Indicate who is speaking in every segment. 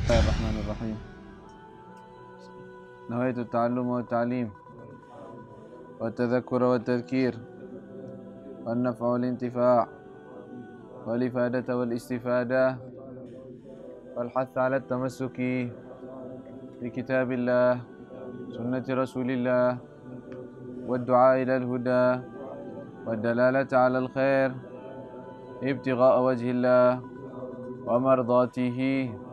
Speaker 1: Bismillahirrahmanirrahim. Nawaitu ta'allum wa ta'lim wa tadhakkura wa tadhkir wa an-naf'a wal intifa' wal ifadata wal istifadah wal hath 'ala at-tamassuki bi kitabillah sunnati rasulillah wa ad-du'a ila al-huda wa ad-dalalata 'ala al-khair ibtigha'a wajhillah wa mardatihi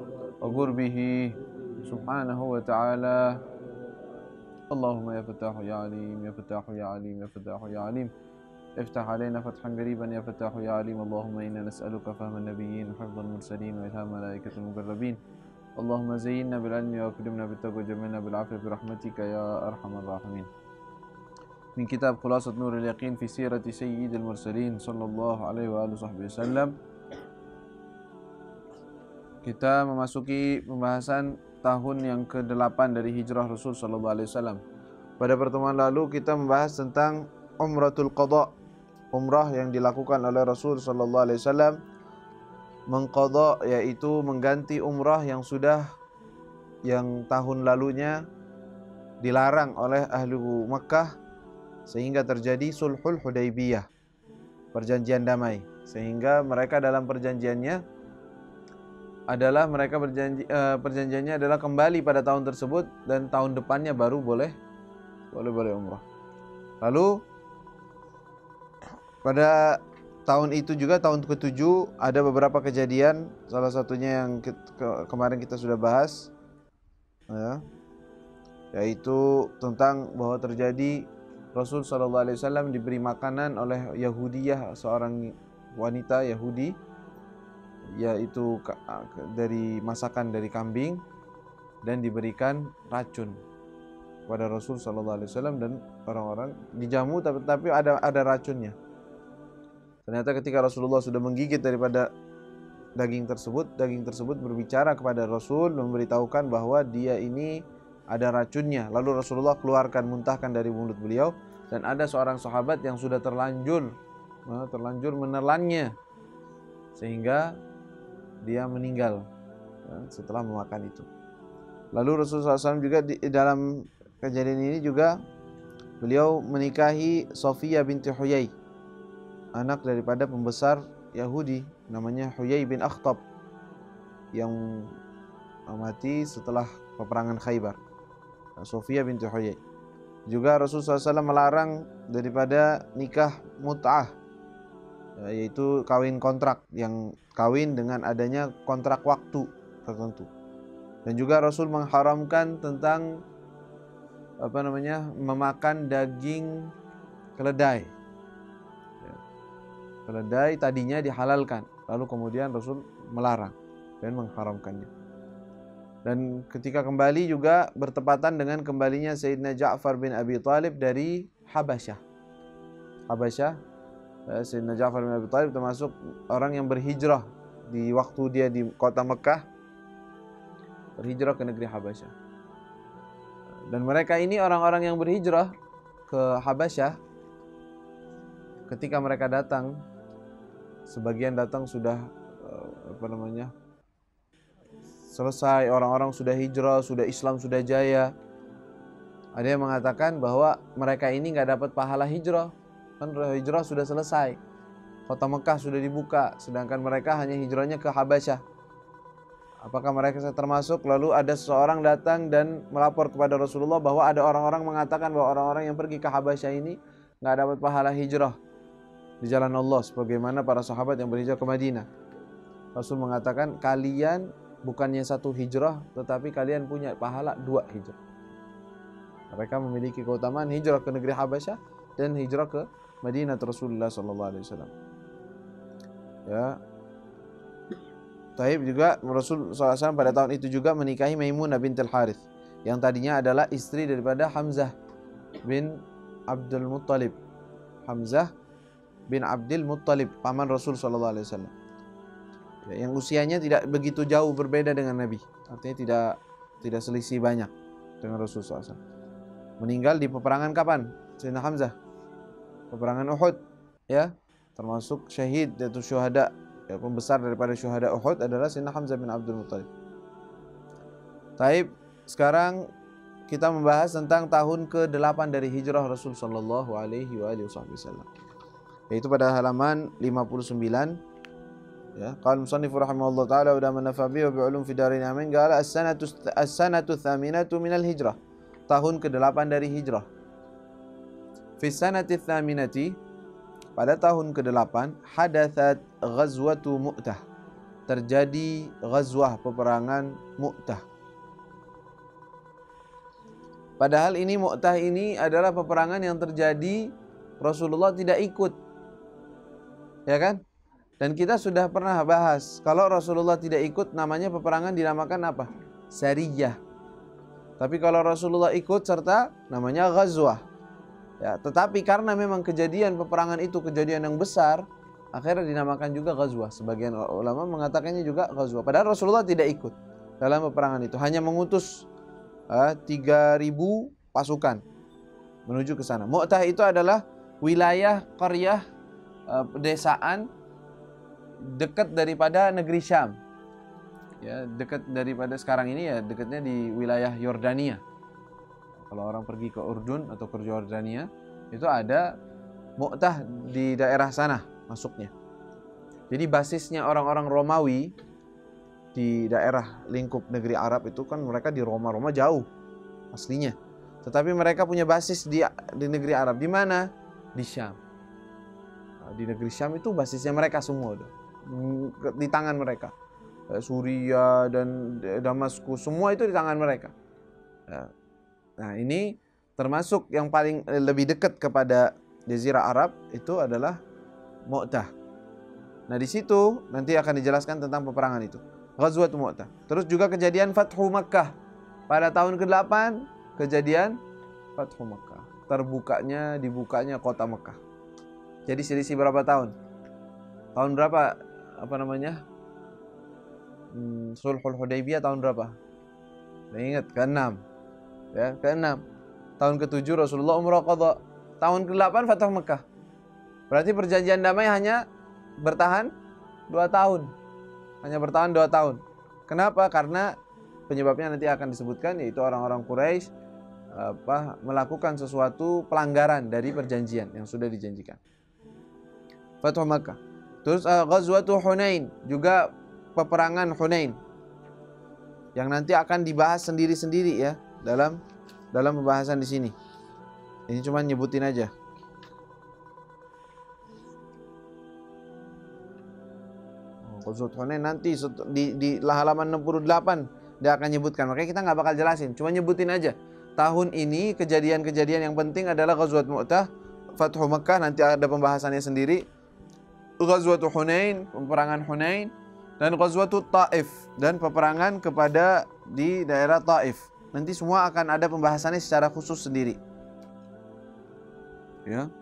Speaker 1: wa qurbihi subhanahu wa ta'ala. Allahumma ya Fattahu ya Alim, ya Fattahu ya Alim, ya Fattahu ya Alim, افتح علينا فتحا قريبا يا فتاح يا عليم. اللهم إنا نسألك فهم النبيين وحفظ المرسلين وإلهام الملائكة المقربين. اللهم زينا بالعلم وأكرمنا بالتقوى وجملنا بالعافية برحمتك يا أرحم الراحمين. من كتاب خلاصة نور اليقين في سيرة سيد المرسلين صلى الله عليه وآله وصحبه وسلم. Kita memasuki pembahasan tahun yang ke-8 dari hijrah Rasul sallallahu alaihi wasallam. Pada pertemuan lalu kita membahas tentang Umratul Qadha, umrah yang dilakukan oleh Rasul sallallahu alaihi wasallam, mengqadha yaitu mengganti umrah yang tahun lalunya dilarang oleh ahli Makkah, sehingga terjadi Sulhul Hudaybiyah, perjanjian damai, sehingga mereka dalam perjanjiannya adalah perjanjiannya adalah kembali pada tahun tersebut dan tahun depannya baru boleh umrah. Lalu pada tahun itu juga, tahun ke-7, ada beberapa kejadian. Salah satunya yang kemarin kita sudah bahas, ya, yaitu tentang bahwa terjadi Rasul SAW diberi makanan oleh Yahudiyah, seorang wanita Yahudi, yaitu dari masakan dari kambing, dan diberikan racun pada Rasul SAW, dan orang-orang dijamu tapi ada racunnya. Ternyata ketika Rasulullah sudah menggigit daripada daging tersebut berbicara kepada Rasul, memberitahukan bahwa dia ini ada racunnya. Lalu Rasulullah keluarkan, muntahkan dari mulut beliau, dan ada seorang sahabat yang sudah terlanjur menelannya sehingga dia meninggal setelah memakan itu. Lalu Rasulullah SAW juga dalam kejadian ini juga beliau menikahi Sofiyah binti Huyai, anak daripada pembesar Yahudi namanya Huyai bin Akhtab, yang mati setelah peperangan Khaybar. Sofiyah binti Huyai. Juga Rasulullah SAW melarang daripada nikah mut'ah, yaitu kawin kontrak, yang kawin dengan adanya kontrak waktu tertentu. Dan juga Rasul mengharamkan tentang memakan daging keledai. Keledai tadinya dihalalkan, lalu kemudian Rasul melarang dan mengharamkannya. Dan ketika kembali juga bertepatan dengan kembalinya Sayyidina Ja'far bin Abi Thalib dari Habasyah. Sayyidina Ja'far bin Abi Thalib termasuk orang yang berhijrah di waktu dia di kota Mekah, berhijrah ke negeri Habasyah. Dan mereka ini orang-orang yang berhijrah ke Habasyah, ketika mereka datang, sebagian datang sudah selesai, orang-orang sudah hijrah, sudah Islam sudah jaya. Ada yang mengatakan bahwa mereka ini nggak dapat pahala hijrah, kan hijrah sudah selesai, kota Mekah sudah dibuka, sedangkan mereka hanya hijrahnya ke Habasyah. Apakah mereka termasuk? Lalu ada seseorang datang dan melapor kepada Rasulullah bahwa ada orang-orang mengatakan bahwa orang-orang yang pergi ke Habasyah ini nggak dapat pahala hijrah di jalan Allah sebagaimana para sahabat yang berhijrah ke Madinah. Rasul mengatakan, kalian bukannya satu hijrah, tetapi kalian punya pahala 2 hijrah. Mereka memiliki keutamaan hijrah ke negeri Habasyah dan hijrah ke Madinah Rasulullah SAW. Ya. Taib juga Rasul SAW pada tahun itu juga menikahi Maimunah bintul Harith, yang tadinya adalah istri daripada Hamzah bin Abdul Muttalib. Hamzah bin Abdul Muttalib, paman Rasul SAW. Ya, yang usianya tidak begitu jauh berbeda dengan Nabi. Artinya tidak selisih banyak dengan Rasul SAW. Meninggal di peperangan kapan? Sayyidina Hamzah. Peperangan Uhud, ya, termasuk syahid, yaitu syuhada. Ya, pembesar daripada syuhada Uhud adalah Sayyidina Hamzah bin Abdul Muttalib. Taib, sekarang kita membahas tentang tahun ke-8 dari hijrah Rasul sallallahu alaihi wasallam. Yaitu pada halaman 59. Ya, qala musannif rahimahullah taala wa man nafa bi ulum fi darin amin qala as-sanatu tsaminatu minal hijrah. Tahun ke-8 dari hijrah. Fi sanati tsaminati, pada tahun ke-8 hadathat ghazwatu Mu'tah. Terjadi ghazwah, peperangan Mu'tah. Padahal ini Mu'tah ini adalah peperangan yang terjadi Rasulullah tidak ikut. Ya kan? Dan kita sudah pernah bahas, kalau Rasulullah tidak ikut namanya peperangan dinamakan apa? Sariyah. Tapi kalau Rasulullah ikut serta namanya ghazwah. Ya, tetapi karena memang kejadian peperangan itu kejadian yang besar, akhirnya dinamakan juga ghazwah. Sebagian ulama mengatakannya juga ghazwah. Padahal Rasulullah tidak ikut dalam peperangan itu, hanya mengutus 3.000 pasukan menuju ke sana. Mu'tah itu adalah wilayah qaryah, pedesaan dekat daripada negeri Syam. Ya, dekat daripada sekarang ini ya dekatnya di wilayah Yordania. Kalau orang pergi ke Urdun atau ke Yordania, itu ada Mu'tah di daerah sana masuknya. Jadi basisnya orang-orang Romawi di daerah lingkup negeri Arab itu kan mereka di Roma jauh aslinya. Tetapi mereka punya basis di negeri Arab. Di mana? Di Syam. Di negeri Syam itu basisnya mereka semua udah. Di tangan mereka. Suria dan Damaskus semua itu di tangan mereka. Nah, ini termasuk yang paling lebih dekat kepada Jazirah Arab itu adalah Mu'tah. Nah, di situ nanti akan dijelaskan tentang peperangan itu. Ghazwat Mu'tah. Terus juga kejadian Fathu Makkah. Pada tahun ke-8 kejadian Fathu Makkah. Dibukanya kota Makkah. Jadi selisih berapa tahun? Tahun berapa? Apa namanya? Sulhul Hudaybiyah tahun berapa? Ingat, ke-6. Ya, ke-6. Tahun ke-7 Rasulullah umrah qadha. Tahun ke-8 Fathu Makkah. Berarti perjanjian damai hanya bertahan 2 tahun. Hanya bertahan 2 tahun. Kenapa? Karena penyebabnya nanti akan disebutkan, yaitu orang-orang Quraisy melakukan sesuatu pelanggaran dari perjanjian yang sudah dijanjikan. Fathu Makkah. Terus Ghazwatu Hunain, juga peperangan Hunain. Yang nanti akan dibahas sendiri-sendiri ya dalam pembahasan di sini. Ini cuma nyebutin aja. Ghazwat Hunain nanti di halaman 68 dia akan nyebutkan. Makanya kita nggak bakal jelasin, cuma nyebutin aja. Tahun ini kejadian-kejadian yang penting adalah Ghazwat Mu'tah, Fathu Makkah, nanti ada pembahasannya sendiri. Ghazwat Hunain, peperangan Hunain, dan Ghazwat Taif, dan peperangan di daerah Taif. Nanti semua akan ada pembahasannya secara khusus sendiri. Ya.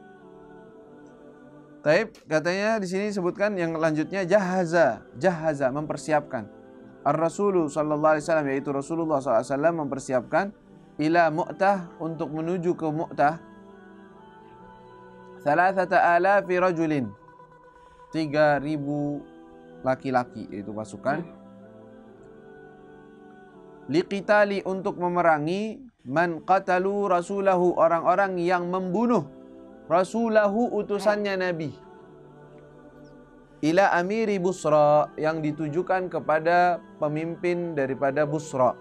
Speaker 1: Taib, katanya di sini disebutkan yang lanjutnya jahaza, mempersiapkan. Ar-Rasulu sallallahu alaihi wasallam, yaitu Rasulullah sallallahu alaihi wasallam mempersiapkan ila Mu'tah, untuk menuju ke Mu'tah 3,000 rajulin, 3.000 laki-laki, yaitu pasukan. Liqitali, untuk memerangi man qatalu rasulahu, orang-orang yang membunuh rasulahu, utusannya Nabi. Ila amiri Busra, yang ditujukan kepada pemimpin daripada Busra.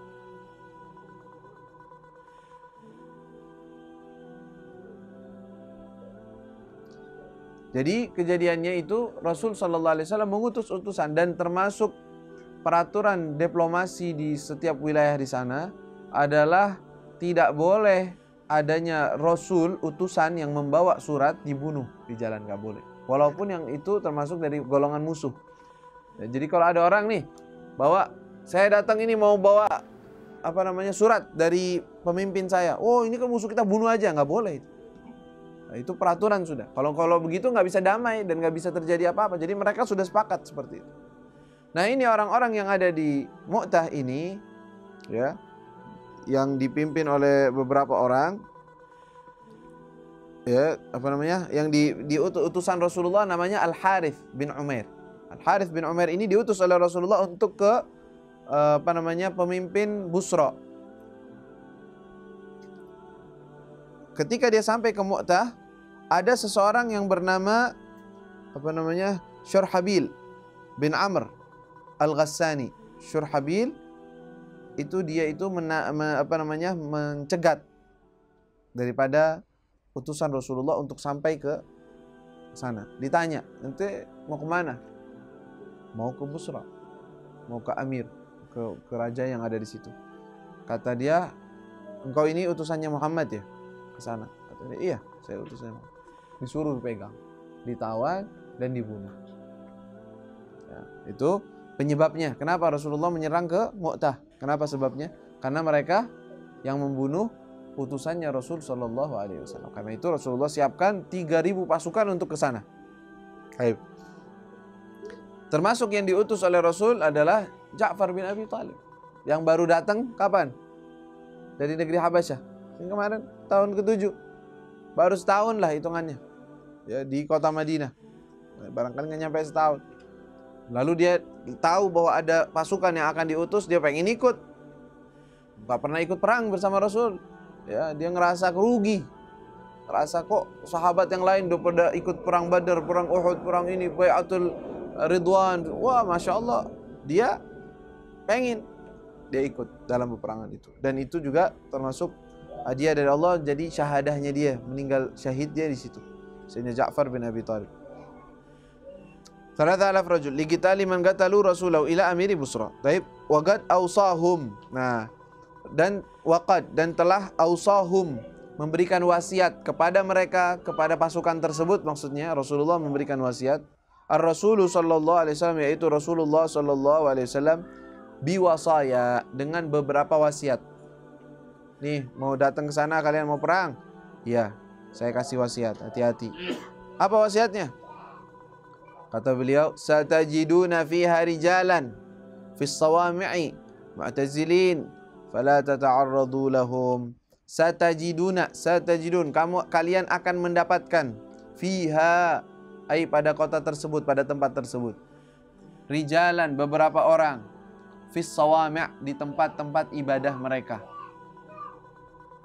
Speaker 1: Jadi kejadiannya itu Rasul sallallahu alaihi wasallam mengutus utusan, dan termasuk peraturan diplomasi di setiap wilayah di sana adalah tidak boleh adanya Rasul utusan yang membawa surat dibunuh di jalan, nggak boleh. Walaupun yang itu termasuk dari golongan musuh. Ya, jadi kalau ada orang nih bawa, saya datang ini mau bawa surat dari pemimpin saya, oh ini kan musuh kita, bunuh aja, nggak boleh itu. Nah, itu peraturan sudah. Kalau begitu nggak bisa damai dan nggak bisa terjadi apa-apa. Jadi mereka sudah sepakat seperti itu. Nah, ini orang-orang yang ada di Mu'tah ini, ya, yang dipimpin oleh beberapa orang, ya, yang utusan Rasulullah namanya Al-Harith bin Umair. Al-Harith bin Umair ini diutus oleh Rasulullah untuk ke pemimpin Busra. Ketika dia sampai ke Mu'tah, ada seseorang yang bernama Syurhabil bin Amr Al-Ghassani. Syurhabil itu mencegat daripada utusan Rasulullah untuk sampai ke sana. Ditanya, "Ente mau kemana?" "Mau ke Busra, mau ke Amir, ke raja yang ada di situ." Kata dia, "Engkau ini utusannya Muhammad ya? Ke sana." Kata dia, "Iya, saya utusannya Muhammad." Disuruh pegang, ditawan dan dibunuh. Ya, itu penyebabnya. Kenapa Rasulullah menyerang ke Mu'tah? Kenapa sebabnya? Karena mereka yang membunuh utusannya Rasul Shallallahu Alaihi Wasallam. Karena itu Rasulullah siapkan 3.000 pasukan untuk ke sana. Baik. Termasuk yang diutus oleh Rasul adalah Ja'far bin Abi Thalib, yang baru datang kapan? Dari negeri Habasyah. Yang kemarin tahun ke-7. Baru setahun lah hitungannya. Ya, di kota Madinah. Barangkali nggak nyampe setahun. Lalu dia tahu bahwa ada pasukan yang akan diutus, dia pengen ikut. Gak pernah ikut perang bersama Rasul. Ya, dia ngerasa rugi. Ngerasa kok sahabat yang lain udah pada ikut perang Badar, perang Uhud, perang ini, Bai'atul Ridwan. Wah, Masya Allah. Dia pengen dia ikut dalam peperangan itu. Dan itu juga termasuk hadiah dari Allah, jadi syahadahnya dia, meninggal syahid dia di situ. Sayyidina Ja'far bin Abi Thalib. 3,000 rajul liqitali man qatalu rasulahu ila amiri Busra. Baik, waqad awsahum. Nah, dan telah awsahum, memberikan wasiat kepada mereka, kepada pasukan tersebut, maksudnya Rasulullah memberikan wasiat. Ar-Rasulu sallallahu alaihi wasallam, yaitu Rasulullah sallallahu alaihi wasallam, biwasaya, dengan beberapa wasiat. Nih, mau datang ke sana, kalian mau perang? Iya, saya kasih wasiat, hati-hati. Apa wasiatnya? Kata beliau, satajiduna fiha rijalan fis sawami'i mu'tazilin fala tata'arradu lahum. Satajidun, kalian akan mendapatkan fiha, ai pada kota tersebut, pada tempat tersebut, rijalan, beberapa orang, fis sawami', di tempat-tempat ibadah mereka,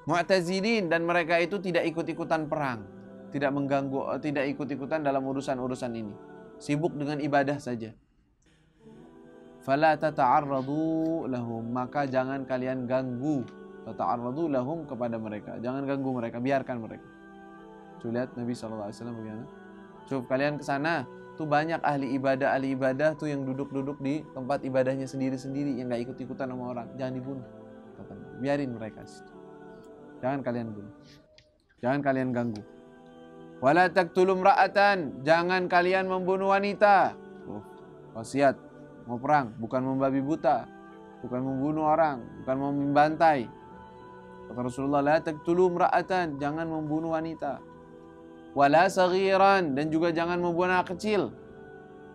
Speaker 1: mu'tazilin, dan mereka itu tidak ikut-ikutan perang, tidak mengganggu, tidak ikut-ikutan dalam urusan-urusan ini, sibuk dengan ibadah saja. Fala tata'arradu lahum, maka jangan kalian ganggu, tata'arradu lahum, kepada mereka, jangan ganggu mereka, biarkan mereka. Coba lihat Nabi SAW bagaimana. Coba kalian ke sana, tuh banyak ahli ibadah tuh yang duduk-duduk di tempat ibadahnya sendiri-sendiri, yang gak ikut-ikutan sama orang, jangan dibunuh, katanya. Biarin mereka situ. Jangan kalian bunuh, jangan kalian ganggu. Wala taqtulum ra'atan, jangan kalian membunuh wanita. Wasiat, mau perang, bukan membabi buta, bukan membunuh orang, bukan membantai. Kata Rasulullah, la taqtulum ra'atan, jangan membunuh wanita. Wala saghiran, dan juga jangan membunuh anak kecil.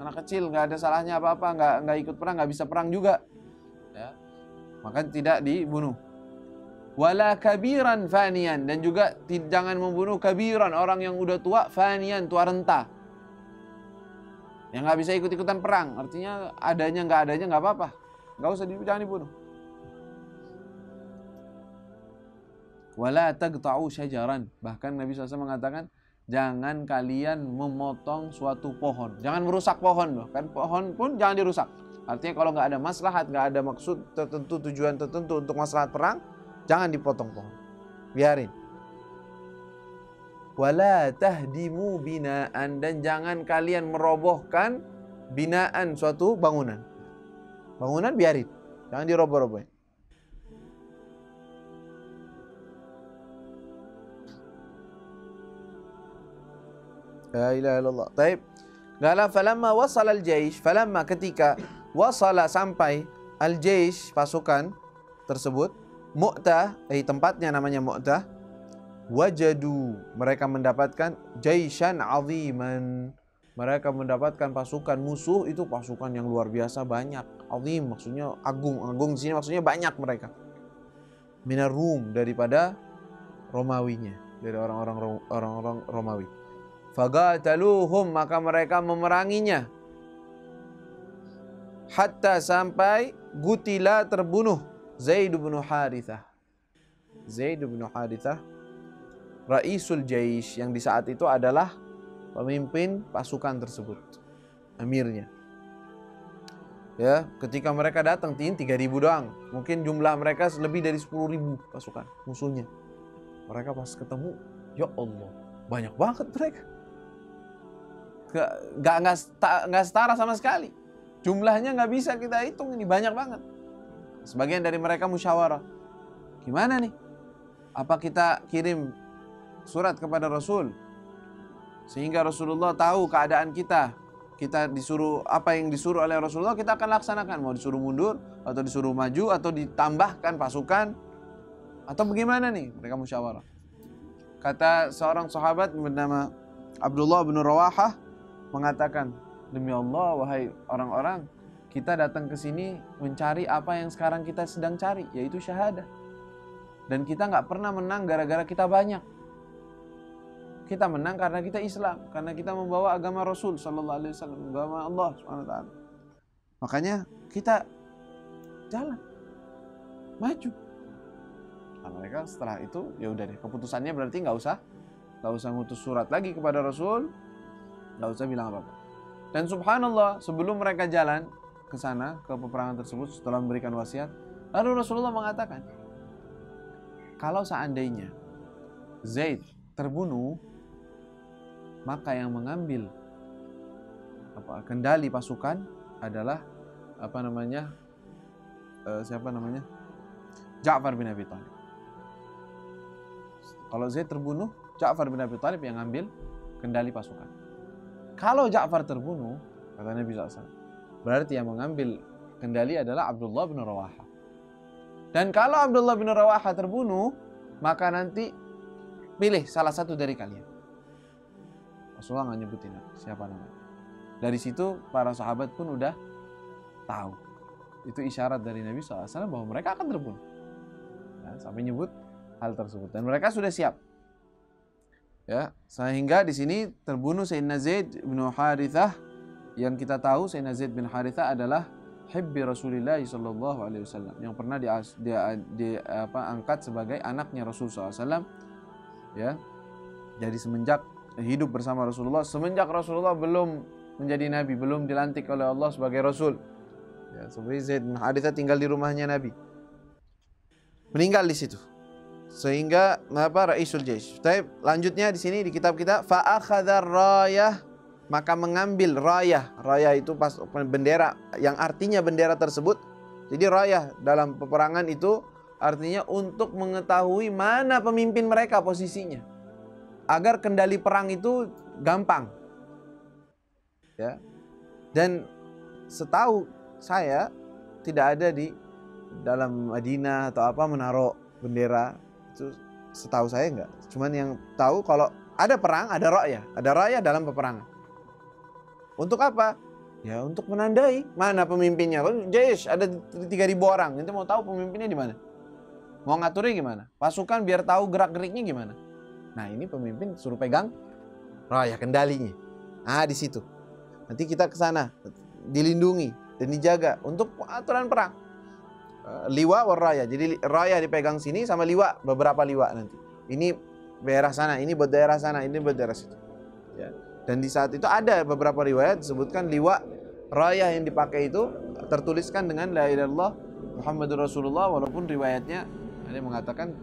Speaker 1: Anak kecil nggak ada salahnya apa-apa, nggak ikut perang, nggak bisa perang juga, ya, maka tidak dibunuh. Wala kabiran fanian, dan juga jangan membunuh kabiran, orang yang udah tua, fanian, tua renta, yang nggak bisa ikut-ikutan perang. Artinya adanya nggak apa-apa, nggak usah jangan dibunuh. Wala taqta'u syajaran, bahkan Nabi SAW mengatakan, jangan kalian memotong suatu pohon, jangan merusak pohon loh, kan pohon pun jangan dirusak. Artinya kalau nggak ada maslahat, nggak ada maksud tertentu, tujuan tertentu untuk maslahat perang, jangan dipotong pohon, biarin. Wala tahdimu binaan, dan jangan kalian merobohkan binaan, suatu bangunan. Bangunan biarin, jangan diroboh-robohin. La ilaha illallah. Taib. Qala falamma wasala al-jaish, falamma, ketika, wasala, sampai, al-jaish, pasukan tersebut, Mu'tah, tempatnya namanya Mu'tah, wajadu, mereka mendapatkan jaishan aziman, mereka mendapatkan pasukan musuh itu, pasukan yang luar biasa banyak. Azim maksudnya agung, agung di sini maksudnya banyak mereka. Minar Rum, daripada Romawinya, dari orang-orang Romawi. Faqataluhum, maka mereka memeranginya. Hatta, sampai, gutila terbunuh Zaid bin Harithah. Zaid bin Harithah Raisul Jaish, yang di saat itu adalah pemimpin pasukan tersebut, amirnya. Ya, ketika mereka datang 3.000 doang. Mungkin jumlah mereka lebih dari 10.000 pasukan musuhnya. Mereka pas ketemu, ya Allah, banyak banget mereka. Nggak setara sama sekali. Jumlahnya nggak bisa kita hitung, ini banyak banget. Sebagian dari mereka musyawarah. Gimana nih? Apa kita kirim surat kepada Rasul? Sehingga Rasulullah tahu keadaan kita. Kita disuruh, apa yang disuruh oleh Rasulullah kita akan laksanakan. Mau disuruh mundur, atau disuruh maju, atau ditambahkan pasukan, atau bagaimana nih? Mereka musyawarah. Kata seorang sahabat bernama Abdullah bin Rawahah mengatakan, demi Allah, wahai orang-orang, kita datang ke sini mencari apa yang sekarang kita sedang cari, yaitu syahadah. Dan kita nggak pernah menang gara-gara kita banyak. Kita menang karena kita Islam, karena kita membawa agama Rasul Sallallahu Alaihi Wasallam, agama Allah SWT. Makanya kita jalan, maju. Nah, mereka setelah itu ya udah deh, keputusannya berarti nggak usah ngutus surat lagi kepada Rasul, nggak usah bilang apa-apa. Dan subhanallah, sebelum mereka jalan ke sana, ke peperangan tersebut, setelah memberikan wasiat, lalu Rasulullah mengatakan, kalau seandainya Zaid terbunuh, maka yang mengambil kendali pasukan adalah Ja'far bin Abi Thalib. Kalau Zaid terbunuh, Ja'far bin Abi Thalib yang ambil kendali pasukan. Kalau Ja'far terbunuh, kata Nabi SAW, berarti yang mengambil kendali adalah Abdullah bin Rawahah. Dan kalau Abdullah bin Rawahah terbunuh, maka nanti pilih salah satu dari kalian. Rasulullah nggak nyebutin siapa namanya. Dari situ para sahabat pun udah tahu. Itu isyarat dari Nabi SAW bahwa mereka akan terbunuh. Nah, sampai nyebut hal tersebut. Dan mereka sudah siap. Ya, sehingga di sini terbunuh Sayyidina Zaid bin Harithah, yang kita tahu Sayyidina Zaid bin Harithah adalah hibbi Rasulullah sallallahu alaihi wasallam, yang pernah diangkat sebagai anaknya Rasulullah SAW. Ya. Jadi semenjak hidup bersama Rasulullah, semenjak Rasulullah belum menjadi nabi, belum dilantik oleh Allah sebagai rasul. Ya, sebenarnya Zaid bin Harithah tinggal di rumahnya Nabi. Meninggal di situ. Sehingga Raisul Jaish. Tapi lanjutnya di sini di kitab kita, fa akhadhar rayah, maka mengambil rayah. Rayah itu pas bendera, yang artinya bendera tersebut. Jadi rayah dalam peperangan itu artinya untuk mengetahui mana pemimpin mereka posisinya, agar kendali perang itu gampang. Ya. Dan setahu saya tidak ada di dalam Madinah atau apa menaruh bendera. Itu setahu saya enggak. Cuman yang tahu kalau ada perang, ada rayah dalam peperangan. Untuk apa? Ya untuk menandai mana pemimpinnya. Jaish ada 3.000 orang, nanti mau tahu pemimpinnya di mana. Mau ngaturnya gimana? Pasukan biar tahu gerak-geriknya gimana. Nah, ini pemimpin suruh pegang rayah, kendalinya. Ah, di situ. Nanti kita ke sana, dilindungi dan dijaga untuk aturan perang. Liwa war raya. Jadi raya dipegang sini sama liwa, beberapa liwa nanti. Ini daerah sana, ini buat daerah sana, ini buat daerah situ. Ya. Dan di saat itu ada beberapa riwayat disebutkan liwa raya yang dipakai itu tertuliskan dengan la ilaha illallah Muhammadur Rasulullah, walaupun riwayatnya ada yang mengatakan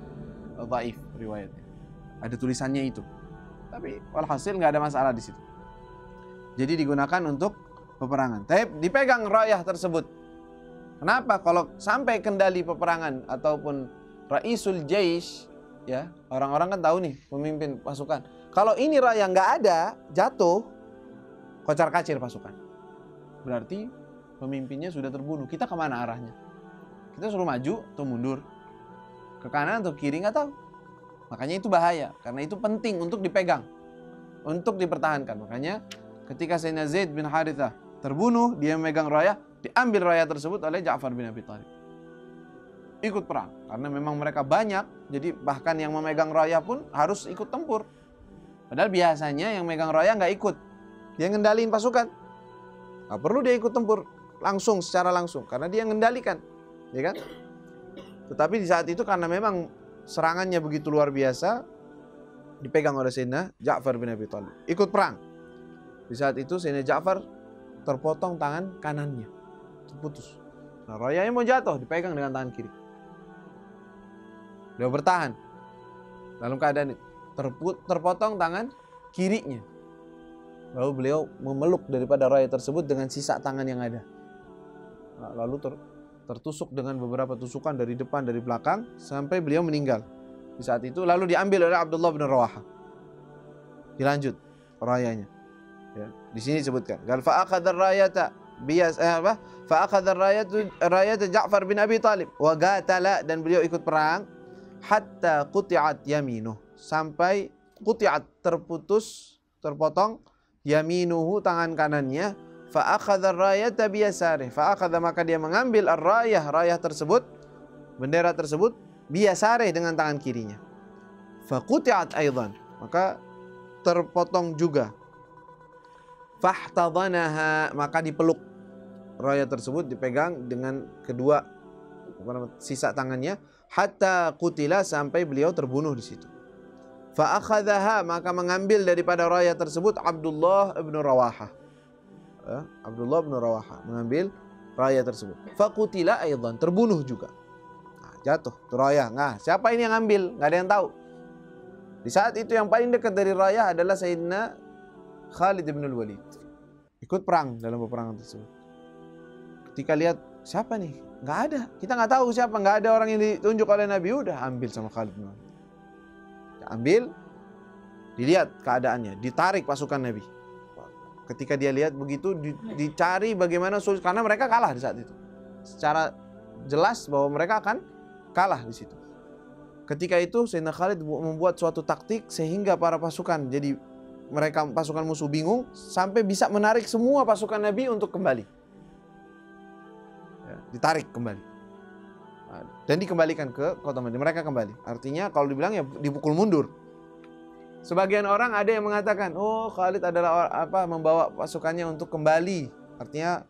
Speaker 1: dhaif riwayatnya. Ada tulisannya itu. Tapi walhasil nggak ada masalah di situ. Jadi digunakan untuk peperangan. Tapi dipegang rayah tersebut. Kenapa? Kalau sampai kendali peperangan ataupun Raisul Jaish, ya orang-orang kan tahu nih pemimpin pasukan. Kalau ini rayah nggak ada, jatuh, kocar-kacir pasukan. Berarti pemimpinnya sudah terbunuh. Kita kemana arahnya? Kita suruh maju atau mundur? Ke kanan atau kiri nggak tahu. Makanya itu bahaya. Karena itu penting untuk dipegang, untuk dipertahankan. Makanya ketika Sayyidina Zaid bin Harithah terbunuh, dia memegang rayah, diambil rayah tersebut oleh Ja'far bin Abi Thalib. Ikut perang. Karena memang mereka banyak, jadi bahkan yang memegang rayah pun harus ikut tempur. Padahal biasanya yang megang rayah nggak ikut. Dia ngendaliin pasukan. Nggak perlu dia ikut tempur. langsung, secara langsung, karena dia mengendalikan, ya kan? Tetapi di saat itu karena memang serangannya begitu luar biasa, dipegang oleh Sayyidina Ja'far bin Abi Thalib. Ikut perang. Di saat itu Sayyidina Ja'far terpotong tangan kanannya, terputus. Nah, rayanya mau jatuh, dipegang dengan tangan kiri. Beliau bertahan dalam keadaan terpotong tangan kirinya. Lalu beliau memeluk daripada raya tersebut dengan sisa tangan yang ada. Nah, lalu tertusuk dengan beberapa tusukan dari depan, dari belakang, sampai beliau meninggal. Di saat itu lalu diambil oleh Abdullah bin Rawaha. Dilanjut rayanya. Ya, di sini disebutkan, gal fa'akhadha ar-rayata fa'akhadha ar-rayata Ja'far bin Abi Thalib wa qatala, dan beliau ikut perang hatta quti'at yaminuh, sampai quti'at, terpotong yaminuhu, tangan kanannya. Fa'akhadha ar-rayata biyasarih, fa'akhadha, maka dia mengambil rayah tersebut, bendera tersebut, biyasarih, dengan tangan kirinya. Faquti'at aidan, maka terpotong juga. Fahtadhanaha, maka dipeluk raya tersebut, dipegang dengan kedua sisa tangannya, hatta qutila, sampai beliau terbunuh di situ. Fa akhadhaha, maka mengambil daripada raya tersebut Abdullah bin Rawaha. Abdullah bin Rawaha mengambil raya tersebut. Fa qutila aidan, terbunuh juga. Nah, jatuh tuh raya. Nah, siapa ini yang ngambil? Enggak ada yang tahu. Di saat itu yang paling dekat dari raya adalah Sayyidina Khalid bin Walid. Ikut perang dalam peperangan tersebut. Ketika lihat siapa nih? Nggak ada. Kita nggak tahu siapa. Nggak ada orang yang ditunjuk oleh Nabi. Udah ambil sama Khalid bin Walid. Ambil, dilihat keadaannya, ditarik pasukan Nabi. Ketika dia lihat begitu, dicari bagaimana solusi, karena mereka kalah di saat itu. Secara jelas bahwa mereka akan kalah di situ. Ketika itu Sayyidina Khalid membuat suatu taktik sehingga para pasukan, jadi mereka pasukan musuh bingung, sampai bisa menarik semua pasukan Nabi untuk kembali. Ya, ditarik kembali. Dan dikembalikan ke kota Madinah. Mereka kembali. Artinya kalau dibilang ya dipukul mundur. Sebagian orang ada yang mengatakan, oh Khalid adalah membawa pasukannya untuk kembali. Artinya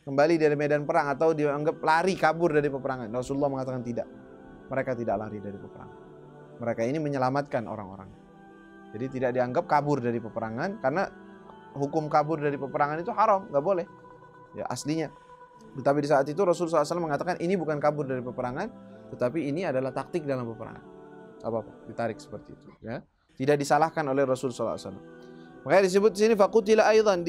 Speaker 1: kembali dari medan perang, atau dianggap lari kabur dari peperangan. Rasulullah mengatakan tidak. Mereka tidak lari dari peperangan. Mereka ini menyelamatkan orang-orang. Jadi tidak dianggap kabur dari peperangan, karena hukum kabur dari peperangan itu haram, nggak boleh. Ya aslinya. Tetapi di saat itu Rasulullah SAW mengatakan ini bukan kabur dari peperangan, tetapi ini adalah taktik dalam peperangan. Apa-apa, ditarik seperti itu. Ya. Tidak disalahkan oleh Rasulullah SAW. Makanya disebut di sini faqutila aidan,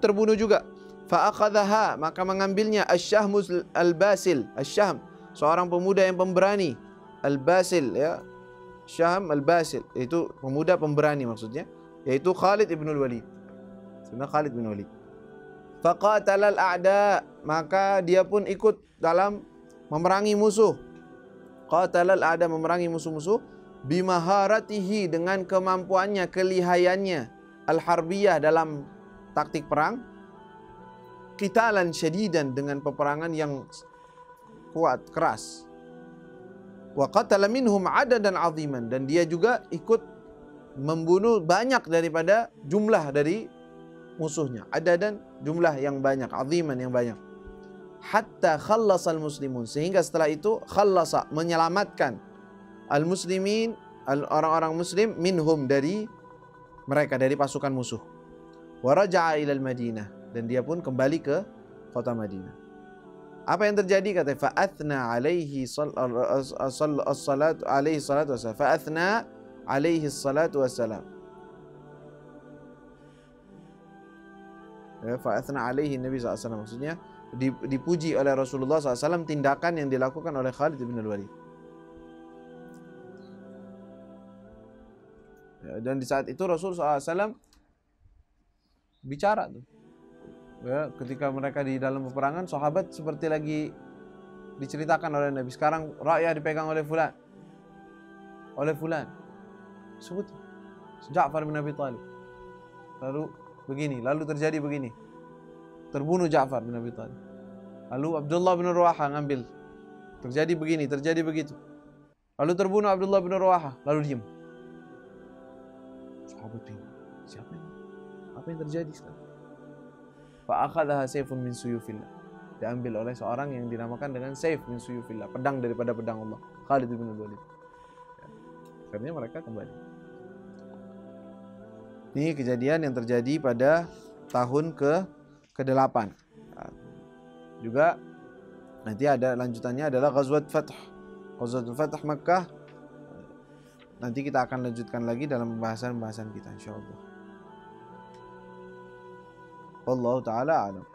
Speaker 1: terbunuh juga. Fa'akhadhaha, maka mengambilnya Asy-Syahm al-Basil. Asy-Syahm, seorang pemuda yang pemberani. Al-Basil, ya. Syahm al-Basil, itu pemuda pemberani maksudnya, yaitu Khalid ibn Walid. Sebenarnya Khalid bin Walid. Faqatala al-a'da, maka dia pun ikut dalam memerangi musuh. Qatala al-a'da, memerangi musuh-musuh, bimaharatihi, dengan kemampuannya, kelihayannya, al-harbiyah, dalam taktik perang, qitalan syadidan, dengan peperangan yang kuat, keras. Wa qatala minhum adadan aziman, dan dia juga ikut membunuh banyak daripada jumlah dari musuhnya. Adadan, jumlah yang banyak, aziman, yang banyak. Hatta khallasal muslimun, sehingga setelah itu khallasa, menyelamatkan al-muslimin, orang-orang muslim, minhum, dari mereka, dari pasukan musuh. Wa raja'a ilal Madinah, dan dia pun kembali ke kota Madinah. Apa yang terjadi? Kata fa'athna alaihi salatu wassalam. Fa'athna alaihi salatu wassalam. Ya, fa'athna alaihi Nabi SAW, maksudnya dipuji oleh Rasulullah SAW tindakan yang dilakukan oleh Khalid bin Walid. Ya, dan di saat itu Rasulullah SAW bicara tuh. Ya, ketika mereka di dalam peperangan, sahabat seperti lagi diceritakan oleh Nabi. Sekarang rakyat dipegang oleh fulan. Oleh fulan. Sebut Ja'far bin Abi Thalib. Lalu begini, lalu terjadi begini. Terbunuh Ja'far bin Abi Thalib. Lalu Abdullah bin Rawaha ngambil. Terjadi begini, terjadi begitu. Lalu terbunuh Abdullah bin Rawaha, lalu diam. Sahabat bingung. Siapa ini? Apa yang terjadi sekarang? Fa'akhadhaha sayfun min suyufillah. diambil oleh seorang yang dinamakan dengan Saif min suyufillah, pedang daripada pedang Allah, Khalid bin Walid. Akhirnya mereka kembali. Ini kejadian yang terjadi pada tahun ke-8. Juga nanti ada lanjutannya adalah Ghazwat Fath. Ghazwatul Fath Makkah. Nanti kita akan lanjutkan lagi dalam pembahasan kita insyaallah. Wallahu taala alam.